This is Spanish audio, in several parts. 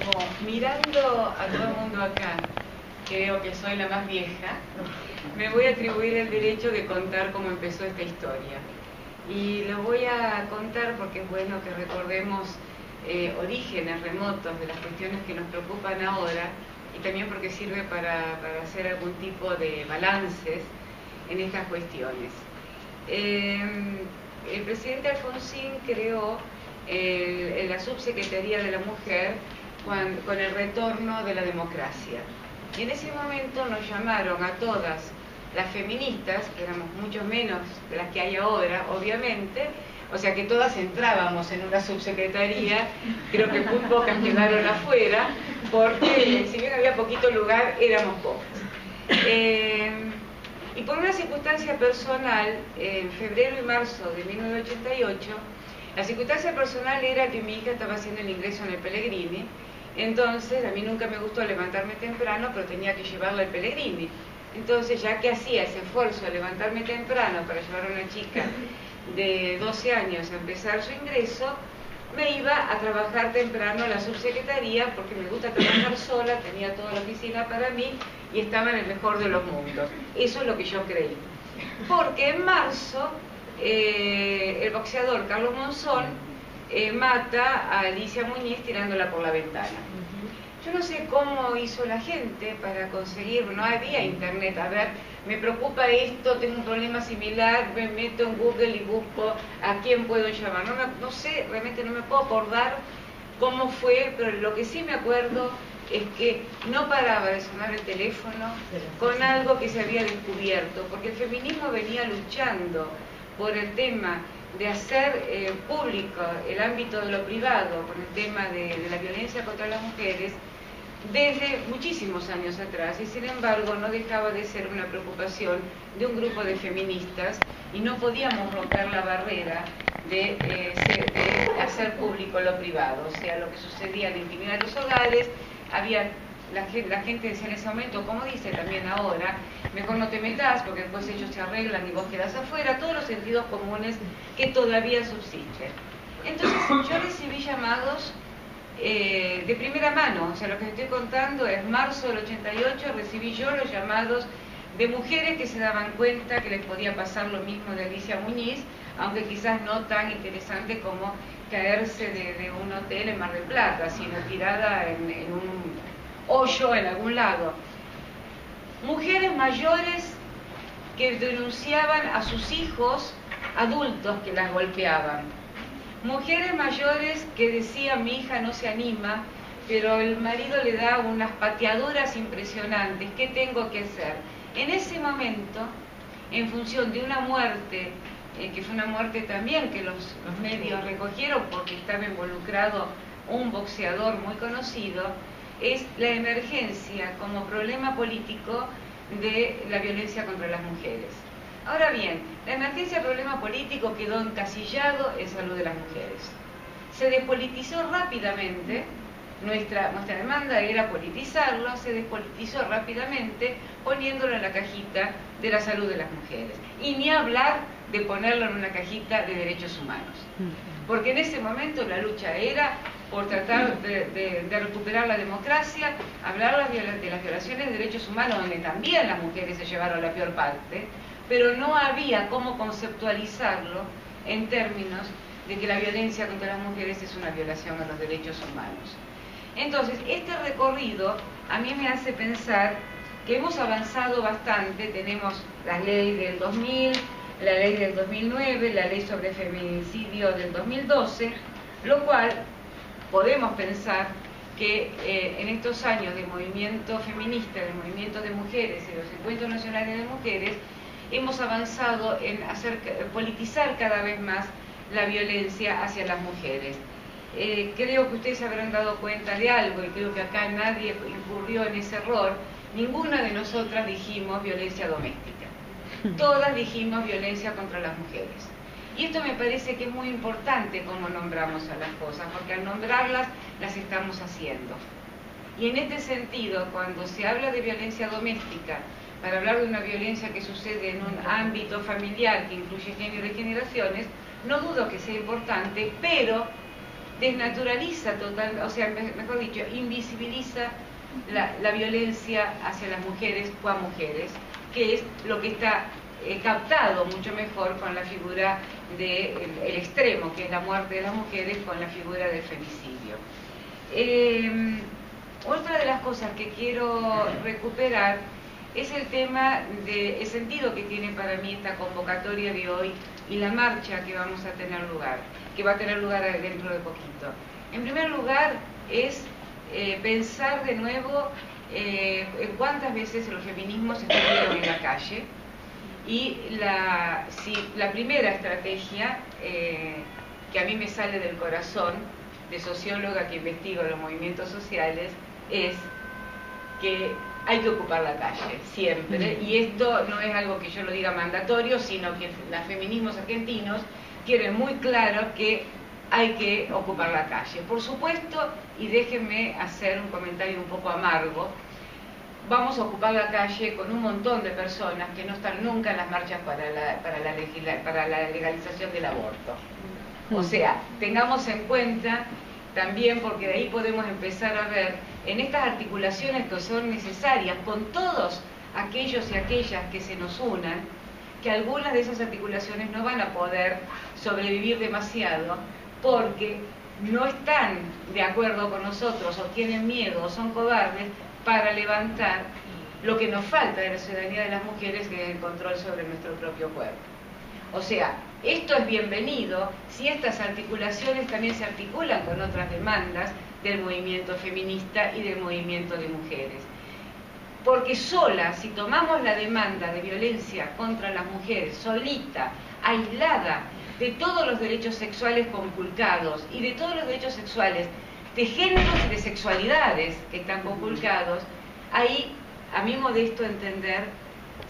Como mirando a todo el mundo acá, creo que soy la más vieja, me voy a atribuir el derecho de contar cómo empezó esta historia. Y lo voy a contar porque es bueno que recordemos orígenes remotos de las cuestiones que nos preocupan ahora, y también porque sirve para hacer algún tipo de balances en estas cuestiones. El presidente Alfonsín creó la Subsecretaría de la Mujer con el retorno de la democracia. Y en ese momento nos llamaron a todas las feministas, que éramos mucho menos de las que hay ahora, obviamente, o sea que todas entrábamos en una subsecretaría, creo que muy pocas quedaron afuera, porque si bien había poquito lugar, éramos pocas. Y por una circunstancia personal, en febrero y marzo de 1988, la circunstancia personal era que mi hija estaba haciendo el ingreso en el Pellegrini. Entonces, a mí nunca me gustó levantarme temprano, pero tenía que llevarla al Pellegrini. Entonces, ya que hacía ese esfuerzo de levantarme temprano para llevar a una chica de 12 años a empezar su ingreso, me iba a trabajar temprano a la subsecretaría porque me gusta trabajar sola, tenía toda la oficina para mí y estaba en el mejor de los mundos. Eso es lo que yo creí. Porque en marzo, el boxeador Carlos Monzón mata a Alicia Muñiz tirándola por la ventana. Yo no sé cómo hizo la gente para conseguir, no había internet, a ver, me preocupa esto, tengo un problema similar, me meto en Google y busco a quién puedo llamar. No sé, realmente no me puedo acordar cómo fue, pero lo que sí me acuerdo es que no paraba de sonar el teléfono con algo que se había descubierto, porque el feminismo venía luchando por el tema de hacer público el ámbito de lo privado, por el tema de la violencia contra las mujeres, desde muchísimos años atrás, y sin embargo no dejaba de ser una preocupación de un grupo de feministas, y no podíamos romper la barrera de hacer público lo privado, o sea, lo que sucedía en la intimidad de los hogares. La gente decía en ese momento, como dice también ahora, mejor no te metas porque después ellos se arreglan y vos quedás afuera, todos los sentidos comunes que todavía subsisten. Entonces yo recibí llamados de primera mano, o sea, lo que estoy contando es marzo del 88, recibí yo los llamados de mujeres que se daban cuenta que les podía pasar lo mismo de Alicia Muñiz, aunque quizás no tan interesante como caerse de un hotel en Mar del Plata, sino tirada en un hoyo en algún lado. Mujeres mayores que denunciaban a sus hijos adultos que las golpeaban. Mujeres mayores que decían, mi hija no se anima, pero el marido le da unas pateadoras impresionantes, ¿qué tengo que hacer? En ese momento, en función de una muerte, que fue una muerte también que los medios recogieron porque estaba involucrado un boxeador muy conocido, es la emergencia como problema político de la violencia contra las mujeres. Ahora bien, la emergencia problema político quedó encasillado en salud de las mujeres. Se despolitizó rápidamente, nuestra demanda era politizarlo, se despolitizó rápidamente poniéndolo en la cajita de la salud de las mujeres. Y ni hablar de ponerlo en una cajita de derechos humanos. Porque en ese momento la lucha era por tratar de recuperar la democracia, hablar de las violaciones de derechos humanos, donde también las mujeres se llevaron la peor parte, pero no había cómo conceptualizarlo en términos de que la violencia contra las mujeres es una violación a los derechos humanos. Entonces, este recorrido a mí me hace pensar que hemos avanzado bastante. Tenemos la ley del 2000, la ley del 2009, la ley sobre feminicidio del 2012, lo cual podemos pensar que en estos años de movimiento feminista, de movimiento de mujeres y los encuentros nacionales de mujeres, hemos avanzado en politizar cada vez más la violencia hacia las mujeres. Creo que ustedes se habrán dado cuenta de algo, y creo que acá nadie incurrió en ese error. Ninguna de nosotras dijimos violencia doméstica. Todas dijimos violencia contra las mujeres. Y esto me parece que es muy importante cómo nombramos a las cosas, porque al nombrarlas, las estamos haciendo. Y en este sentido, cuando se habla de violencia doméstica, para hablar de una violencia que sucede en un ámbito familiar que incluye género y generaciones, no dudo que sea importante, pero desnaturaliza total, o sea, mejor dicho, invisibiliza la violencia hacia las mujeres o a mujeres, que es lo que está captado mucho mejor con la figura del extremo, que es la muerte de las mujeres, con la figura del femicidio. Otra de las cosas que quiero recuperar es el tema del sentido que tiene para mí esta convocatoria de hoy y la marcha que vamos a tener lugar, que va a tener lugar dentro de poquito. En primer lugar es pensar de nuevo en cuántas veces los feminismos estuvieron en la calle, y la primera estrategia que a mí me sale del corazón de socióloga que investigo los movimientos sociales es que hay que ocupar la calle, siempre, y esto no es algo que yo lo diga mandatorio, sino que los feminismos argentinos tienen muy claro que hay que ocupar la calle. Por supuesto, y déjenme hacer un comentario un poco amargo, vamos a ocupar la calle con un montón de personas que no están nunca en las marchas para la legalización del aborto. O sea, tengamos en cuenta también, porque de ahí podemos empezar a ver en estas articulaciones que son necesarias con todos aquellos y aquellas que se nos unan, que algunas de esas articulaciones no van a poder sobrevivir demasiado porque no están de acuerdo con nosotros, o tienen miedo, o son cobardes para levantar lo que nos falta de la ciudadanía de las mujeres, que es el control sobre nuestro propio cuerpo. O sea, esto es bienvenido si estas articulaciones también se articulan con otras demandas del movimiento feminista y del movimiento de mujeres. Porque sola, si tomamos la demanda de violencia contra las mujeres, solita, aislada de todos los derechos sexuales conculcados y de todos los derechos sexuales de géneros y de sexualidades que están conculcados, ahí, a mi modesto entender,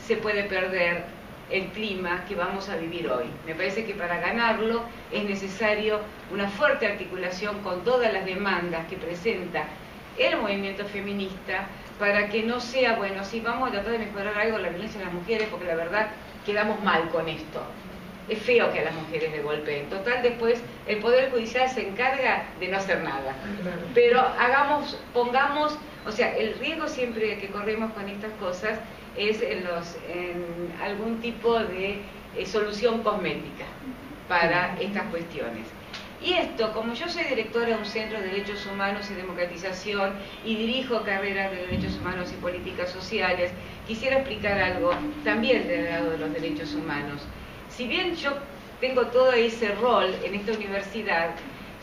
se puede perder el clima que vamos a vivir hoy. Me parece que para ganarlo es necesario una fuerte articulación con todas las demandas que presenta el movimiento feminista, para que no sea, bueno, sí, vamos a tratar de mejorar algo la violencia de las mujeres, porque la verdad quedamos mal con esto. Es feo que a las mujeres le golpeen. Total, después el Poder Judicial se encarga de no hacer nada. Pero pongamos, o sea, el riesgo siempre que corremos con estas cosas es en algún tipo de solución cosmética para estas cuestiones. Y esto, como yo soy directora de un centro de derechos humanos y democratización y dirijo carreras de derechos humanos y políticas sociales, quisiera explicar algo también del lado de los derechos humanos. Si bien yo tengo todo ese rol en esta universidad,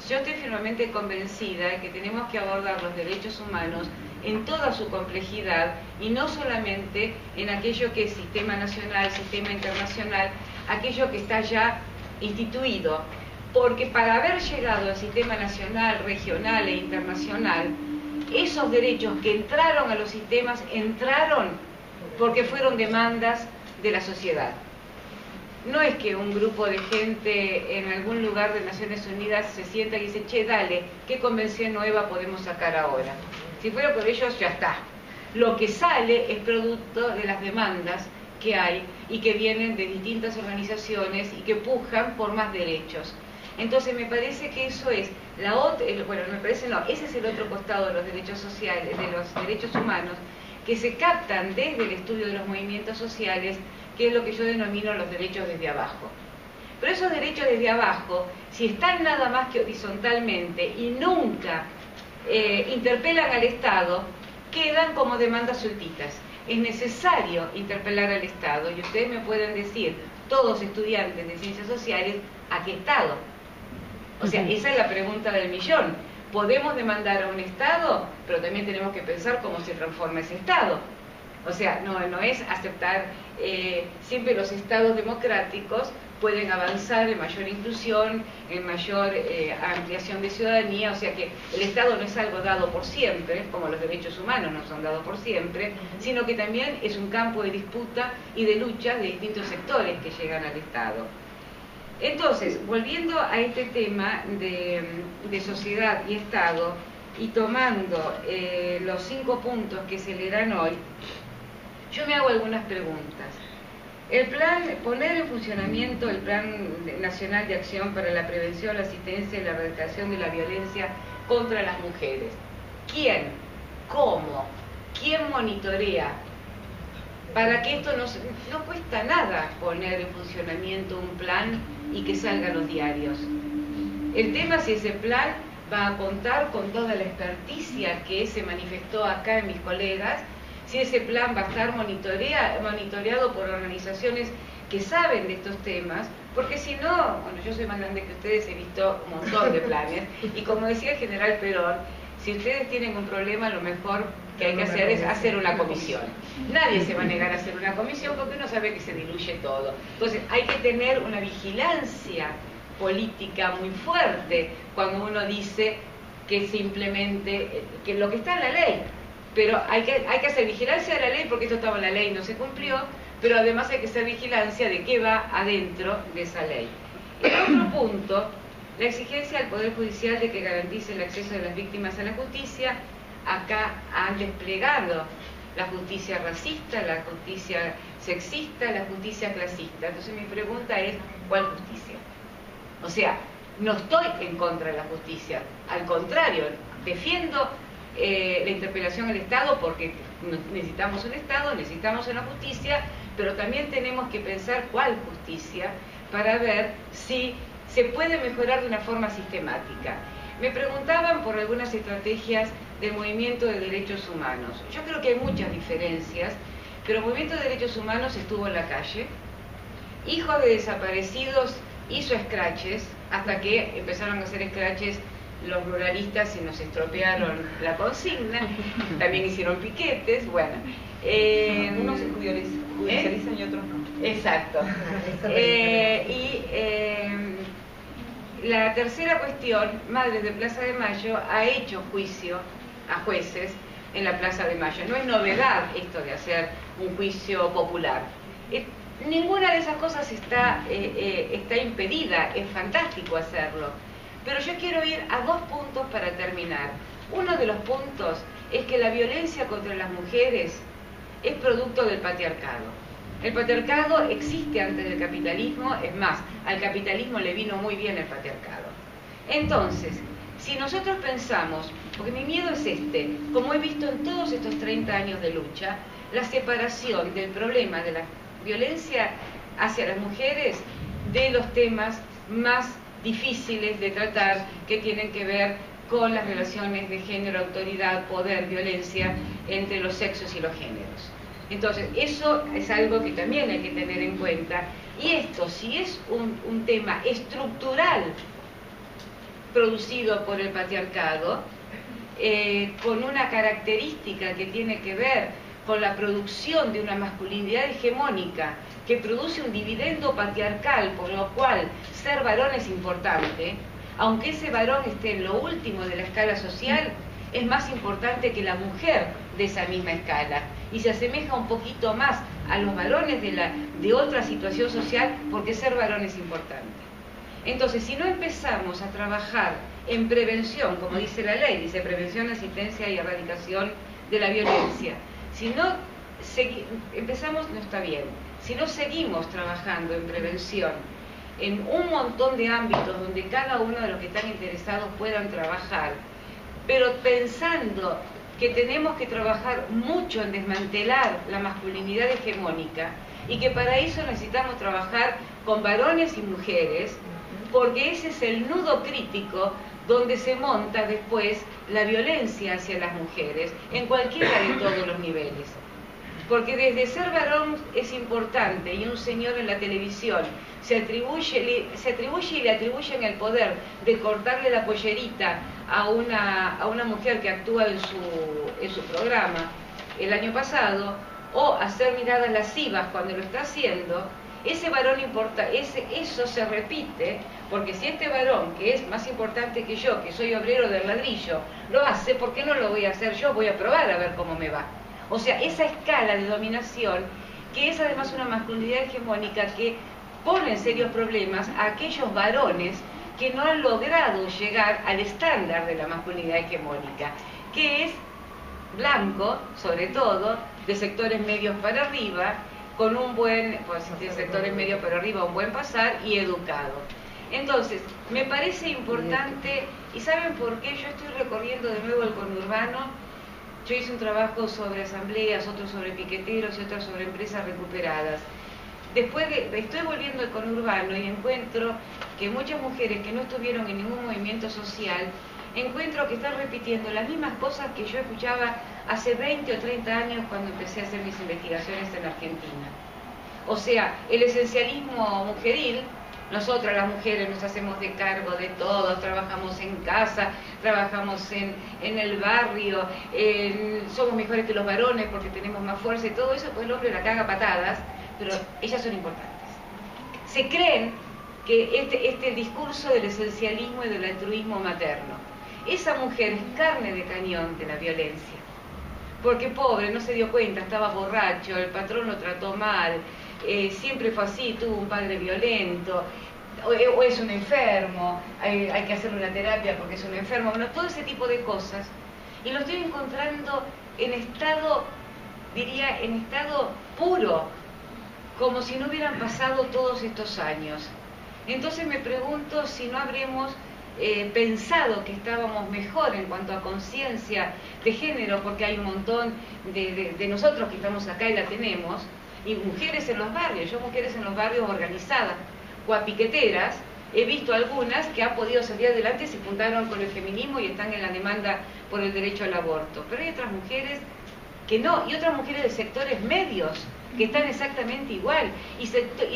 yo estoy firmemente convencida de que tenemos que abordar los derechos humanos en toda su complejidad y no solamente en aquello que es sistema nacional, sistema internacional, aquello que está ya instituido. Porque para haber llegado al sistema nacional, regional e internacional, esos derechos que entraron a los sistemas, entraron porque fueron demandas de la sociedad. No es que un grupo de gente en algún lugar de Naciones Unidas se sienta y dice, che, dale, ¿qué convención nueva podemos sacar ahora? Si fuera por ellos, ya está. Lo que sale es producto de las demandas que hay y que vienen de distintas organizaciones y que pujan por más derechos. Entonces me parece que eso es la otra, bueno, me parece no, ese es el otro costado de los derechos sociales, de los derechos humanos, que se captan desde el estudio de los movimientos sociales, que es lo que yo denomino los derechos desde abajo. Pero esos derechos desde abajo, si están nada más que horizontalmente y nunca interpelan al Estado, quedan como demandas sueltitas. Es necesario interpelar al Estado, y ustedes me pueden decir, todos estudiantes de ciencias sociales, ¿a qué Estado? O sea, esa es la pregunta del millón. Podemos demandar a un Estado, pero también tenemos que pensar cómo se transforma ese Estado. O sea, no es aceptar, siempre los Estados democráticos pueden avanzar en mayor inclusión, en mayor ampliación de ciudadanía, o sea que el Estado no es algo dado por siempre, como los derechos humanos no son dados por siempre, sino que también es un campo de disputa y de lucha de distintos sectores que llegan al Estado. Entonces, volviendo a este tema de sociedad y Estado, y tomando los 5 puntos que se le dan hoy, yo me hago algunas preguntas. El plan, poner en funcionamiento el Plan Nacional de Acción para la Prevención, la Asistencia y la Erradicación de la Violencia contra las Mujeres. ¿Quién? ¿Cómo? ¿Quién monitorea? Para que esto no cuesta nada poner en funcionamiento un plan y que salga a los diarios. El tema es si ese plan va a contar con toda la experticia que se manifestó acá en mis colegas, si ese plan va a estar monitoreado por organizaciones que saben de estos temas, porque si no, bueno, yo soy más grande que ustedes, he visto un montón de planes, y como decía el general Perón, si ustedes tienen un problema, lo mejor que hay que hacer es hacer una comisión. Nadie se va a negar a hacer una comisión porque uno sabe que se diluye todo. Entonces hay que tener una vigilancia política muy fuerte cuando uno dice que simplemente, que lo que está en la ley, pero hay que hacer vigilancia de la ley porque esto estaba en la ley y no se cumplió, pero además hay que hacer vigilancia de qué va adentro de esa ley. El otro punto, la exigencia al Poder Judicial de que garantice el acceso de las víctimas a la justicia. Acá han desplegado la justicia racista, la justicia sexista, la justicia clasista. Entonces mi pregunta es, ¿cuál justicia? O sea, no estoy en contra de la justicia, al contrario, defiendo la interpelación al Estado porque necesitamos un Estado, necesitamos una justicia, pero también tenemos que pensar cuál justicia para ver si se puede mejorar de una forma sistemática. Me preguntaban por algunas estrategias del movimiento de derechos humanos. Yo creo que hay muchas diferencias, pero el movimiento de derechos humanos estuvo en la calle. Hijo de Desaparecidos hizo scratches, hasta que empezaron a hacer scratches los ruralistas y nos estropearon la consigna. También hicieron piquetes, bueno. Unos se judicializan y otros no. Exacto. La tercera cuestión, Madres de Plaza de Mayo ha hecho juicio a jueces en la Plaza de Mayo. No es novedad esto de hacer un juicio popular. Ninguna de esas cosas está impedida, es fantástico hacerlo. Pero yo quiero ir a dos puntos para terminar. Uno de los puntos es que la violencia contra las mujeres es producto del patriarcado. El patriarcado existe antes del capitalismo, es más, al capitalismo le vino muy bien el patriarcado. Entonces, si nosotros pensamos, porque mi miedo es como he visto en todos estos 30 años de lucha, la separación del problema de la violencia hacia las mujeres de los temas más difíciles de tratar, que tienen que ver con las relaciones de género, autoridad, poder, violencia entre los sexos y los géneros. Entonces, eso es algo que también hay que tener en cuenta. Y esto, si es un tema estructural producido por el patriarcado, con una característica que tiene que ver con la producción de una masculinidad hegemónica que produce un dividendo patriarcal, por lo cual ser varón es importante, aunque ese varón esté en lo último de la escala social, es más importante que la mujer de esa misma escala y se asemeja un poquito más a los varones de otra situación social porque ser varón es importante. Entonces, si no empezamos a trabajar en prevención, como dice la ley, dice prevención, asistencia y erradicación de la violencia, si no empezamos, no está bien. Si no seguimos trabajando en prevención, en un montón de ámbitos donde cada uno de los que están interesados puedan trabajar, pero pensando que tenemos que trabajar mucho en desmantelar la masculinidad hegemónica y que para eso necesitamos trabajar con varones y mujeres, porque ese es el nudo crítico donde se monta después la violencia hacia las mujeres, en cualquiera de todos los niveles. Porque desde ser varón es importante, y un señor en la televisión se atribuye y le atribuyen el poder de cortarle la pollerita a una mujer que actúa en su programa el año pasado, o hacer miradas lascivas cuando lo está haciendo. Ese varón importa, eso se repite, porque si este varón, que es más importante que yo, que soy obrero del ladrillo, lo hace, ¿por qué no lo voy a hacer yo? Voy a probar a ver cómo me va. O sea, esa escala de dominación, que es además una masculinidad hegemónica que pone en serios problemas a aquellos varones que no han logrado llegar al estándar de la masculinidad hegemónica, que es blanco, sobre todo, de sectores medios para arriba, con un buen, pues de sectores medio para arriba, un buen pasar y educado. Entonces, me parece importante, y ¿saben por qué? Yo estoy recorriendo de nuevo el conurbano. Yo hice un trabajo sobre asambleas, otro sobre piqueteros y otro sobre empresas recuperadas. Estoy volviendo al conurbano y encuentro que muchas mujeres que no estuvieron en ningún movimiento social, encuentro que están repitiendo las mismas cosas que yo escuchaba hace 20 o 30 años cuando empecé a hacer mis investigaciones en Argentina. O sea, el esencialismo mujeril. Nosotras las mujeres nos hacemos de cargo de todo, trabajamos en casa, trabajamos en el barrio, somos mejores que los varones porque tenemos más fuerza y todo eso, pues el hombre la caga a patadas, pero ellas son importantes. Se creen que este discurso del esencialismo y del altruismo materno, esa mujer es carne de cañón de la violencia, porque pobre, no se dio cuenta, estaba borracho, el patrón lo trató mal, siempre fue así, tuvo un padre violento, o es un enfermo, hay que hacerle una terapia porque es un enfermo, bueno, todo ese tipo de cosas, y lo estoy encontrando en estado, diría, en estado puro, como si no hubieran pasado todos estos años. Entonces me pregunto si no habremos pensado que estábamos mejor en cuanto a conciencia de género, porque hay un montón de nosotros que estamos acá y la tenemos, y mujeres en los barrios, yo mujeres en los barrios organizadas, piqueteras, he visto algunas que han podido salir adelante, se juntaron con el feminismo y están en la demanda por el derecho al aborto, pero hay otras mujeres que no, y otras mujeres de sectores medios que están exactamente igual, y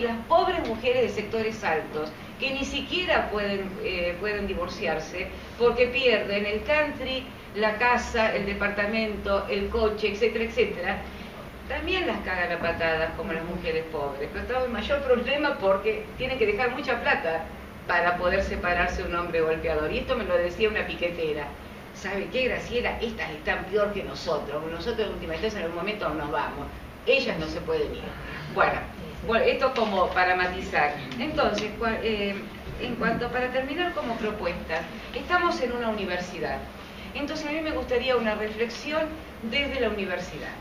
las pobres mujeres de sectores altos que ni siquiera pueden divorciarse porque pierden el country, la casa, el departamento, el coche, etcétera, etcétera. También las cagan a patadas como las mujeres pobres, pero está el mayor problema porque tienen que dejar mucha plata para poder separarse de un hombre golpeador. Y esto me lo decía una piquetera. ¿Sabe qué, Graciela? Estas están peor que nosotros. Nosotros en última instancia en algún momento nos vamos. Ellas no se pueden ir. Bueno, esto como para matizar. Entonces, en cuanto para terminar como propuesta, estamos en una universidad. Entonces a mí me gustaría una reflexión desde la universidad.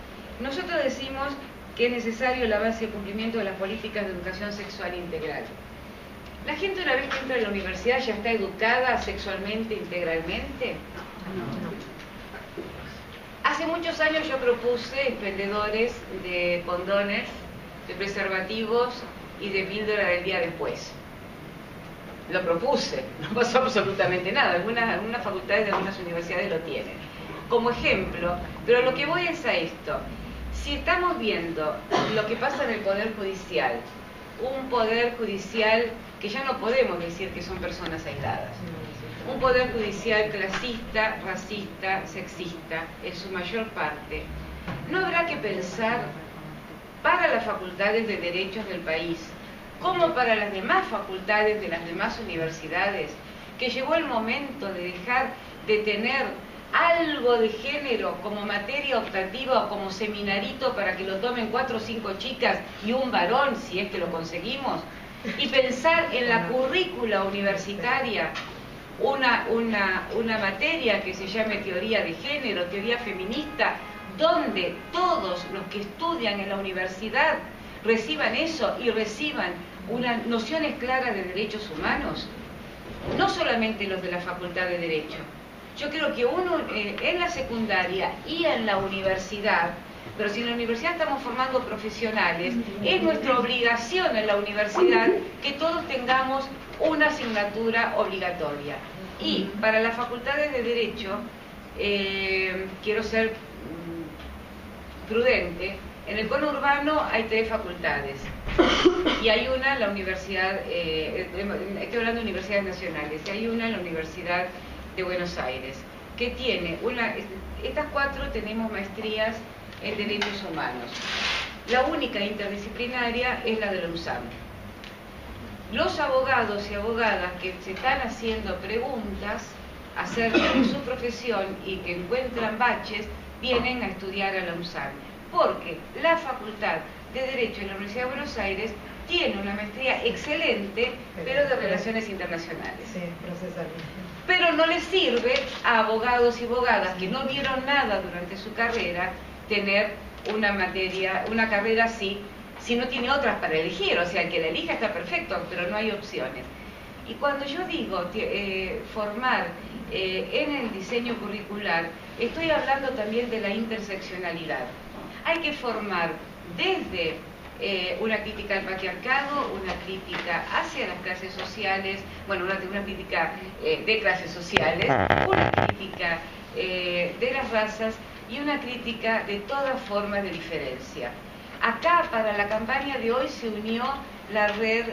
Nosotros decimos que es necesario la base de cumplimiento de las políticas de educación sexual integral. ¿La gente una vez que entra a la universidad ya está educada sexualmente integralmente? No. Hace muchos años yo propuse expendedores de condones, de preservativos y de píldora del día después. Lo propuse, no pasó absolutamente nada. Algunas facultades de algunas universidades lo tienen. Como ejemplo, pero lo que voy es a esto. Si estamos viendo lo que pasa en el Poder Judicial, un Poder Judicial que ya no podemos decir que son personas aisladas, un Poder Judicial clasista, racista, sexista, en su mayor parte, ¿no habrá que pensar para las facultades de derechos del país, como para las demás facultades de las demás universidades, que llegó el momento de dejar de tener algo de género como materia optativa o como seminarito para que lo tomen 4 o 5 chicas y un varón, si es que lo conseguimos, y pensar en la currícula universitaria una materia que se llame teoría de género, teoría feminista, donde todos los que estudian en la universidad reciban eso y reciban unas nociones claras de derechos humanos, no solamente los de la Facultad de Derecho. Yo creo que uno en la secundaria y en la universidad, pero si en la universidad estamos formando profesionales, es nuestra obligación en la universidad que todos tengamos una asignatura obligatoria. Y para las facultades de Derecho, quiero ser prudente, en el conurbano hay 3 facultades y hay una en la universidad, estoy hablando de universidades nacionales, y hay una en la Universidad de Buenos Aires, que tiene estas 4 tenemos maestrías en derechos humanos. La única interdisciplinaria es la de la UNSAM. Los abogados y abogadas que se están haciendo preguntas acerca de su profesión y que encuentran baches, vienen a estudiar a la UNSAM, porque la Facultad de Derecho en la Universidad de Buenos Aires tiene una maestría excelente, pero de Relaciones Internacionales. Sí, procesal. Pero no les sirve a abogados y abogadas que no vieron nada durante su carrera tener una carrera así, si no tiene otras para elegir, o sea, el que la elija está perfecto, pero no hay opciones. Y cuando yo digo formar en el diseño curricular, estoy hablando también de la interseccionalidad. Hay que formar desde una crítica al patriarcado, una crítica hacia las clases sociales, bueno, una crítica de clases sociales, una crítica de las razas y una crítica de todas formas de diferencia. Acá, para la campaña de hoy, se unió la red